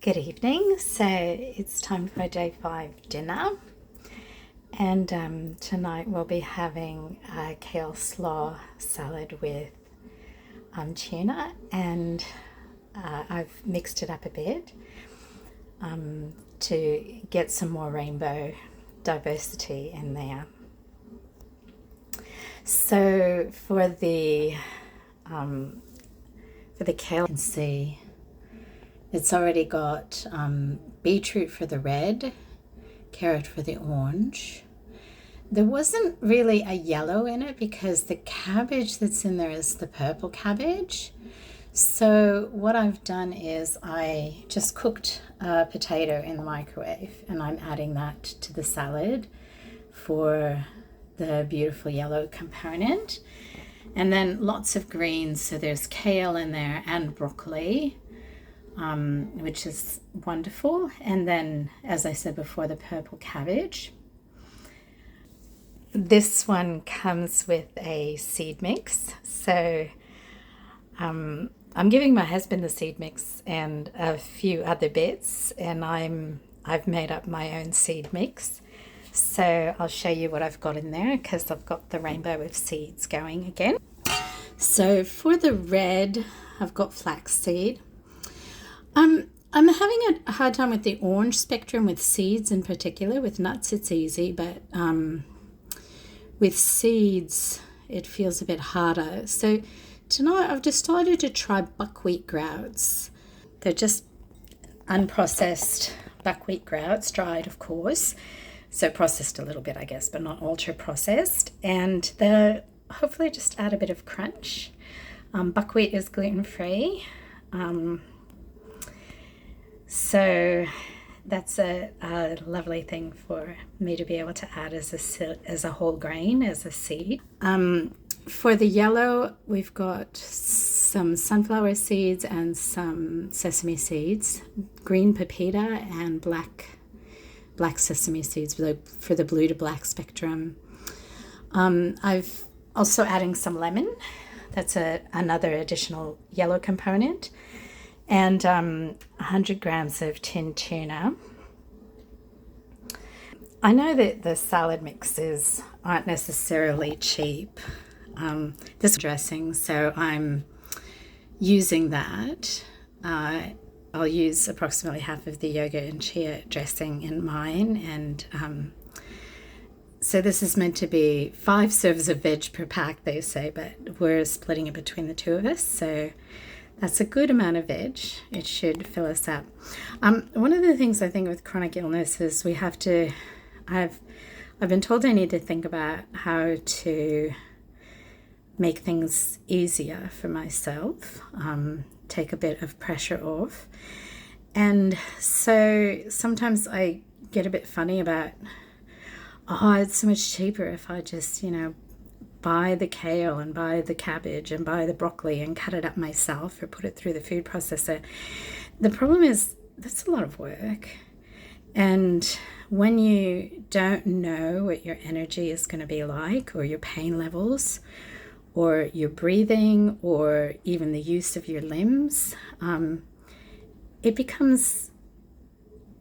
Good evening. So it's time for day 5 dinner, and tonight we'll be having a Kaleslaw salad with tuna, and I've mixed it up a bit to get some more rainbow diversity in there. So for the kale, you can see it's already got beetroot for the red, carrot for the orange. There wasn't really a yellow in it because the cabbage that's in there is the purple cabbage. So what I've done is I just cooked a potato in the microwave, and I'm adding that to the salad for the beautiful yellow component. And then lots of greens, so there's kale in there and broccoli, which is wonderful. And then, as I said before, the purple cabbage. This one comes with a seed mix. So I'm giving my husband the seed mix and a few other bits, and I've made up my own seed mix. So I'll show you what I've got in there because I've got the rainbow of seeds going again. So for the red, I've got flax seed. I'm having a hard time with the orange spectrum with seeds in particular. With nuts, it's easy, but with seeds, it feels a bit harder. So tonight, I've decided to try buckwheat grouts. They're just unprocessed buckwheat grouts, dried, of course. So processed a little bit, I guess, but not ultra processed. And they'll hopefully just add a bit of crunch. Buckwheat is gluten-free. So that's a lovely thing for me to be able to add as a whole grain, as a seed. For the yellow, we've got some sunflower seeds and some sesame seeds, green pepita and black sesame seeds for the blue to black spectrum. I've also adding some lemon. That's another additional yellow component. And 100 grams of tinned tuna. I know that the salad mixes aren't necessarily cheap. This dressing, so I'm using that. I'll use approximately half of the yogurt and chia dressing in mine, and so this is meant to be 5 serves of veg per pack, they say, but we're splitting it between the two of us, so that's a good amount of veg. It should fill us up. One of the things I think with chronic illness is we have to, I've been told I need to think about how to make things easier for myself, take a bit of pressure off. And so sometimes I get a bit funny about, it's so much cheaper if I just, buy the kale and buy the cabbage and buy the broccoli and cut it up myself or put it through the food processor. The problem is that's a lot of work. And when you don't know what your energy is going to be like, or your pain levels, or your breathing, or even the use of your limbs, it becomes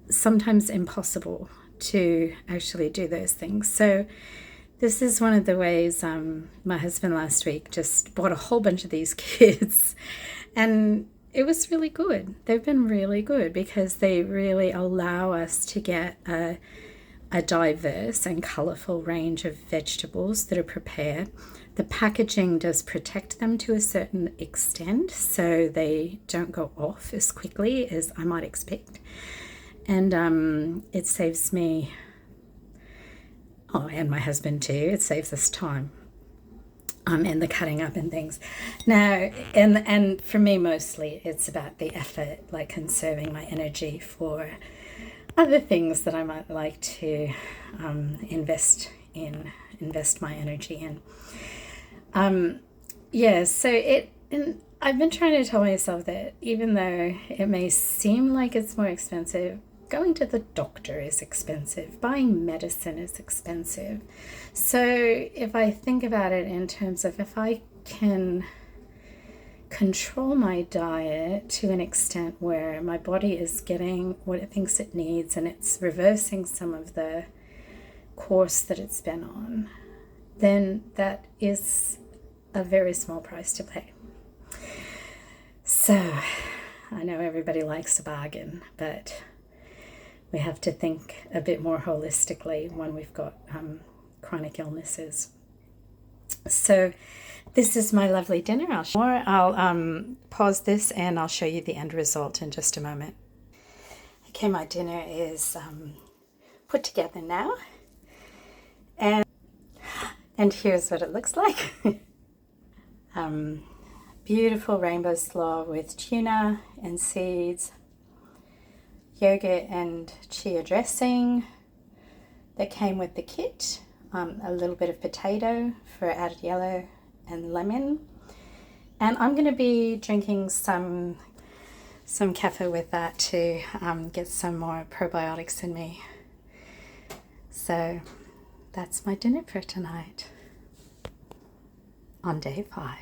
sometimes impossible to actually do those things. So this is one of the ways my husband last week just bought a whole bunch of these kits, and it was really good. They've been really good because they really allow us to get a diverse and colourful range of vegetables that are prepared. The packaging does protect them to a certain extent, so they don't go off as quickly as I might expect. And it saves me, and my husband too, it saves us time in the cutting up and things. Now, and for me mostly, it's about the effort, like conserving my energy for other things that I might like to invest my energy in. And I've been trying to tell myself that even though it may seem like it's more expensive, going to the doctor is expensive. Buying medicine is expensive. So if I think about it in terms of if I can control my diet to an extent where my body is getting what it thinks it needs and it's reversing some of the course that it's been on, then that is a very small price to pay. So I know everybody likes a bargain, but we have to think a bit more holistically when we've got chronic illnesses. So this is my lovely dinner. I'll pause this and I'll show you the end result in just a moment. Okay, my dinner is put together now, and here's what it looks like. Beautiful rainbow slaw with tuna and seeds, yogurt and chia dressing that came with the kit, a little bit of potato for added yellow and lemon, and I'm going to be drinking some kefir with that to get some more probiotics in me. So that's my dinner for tonight on day 5.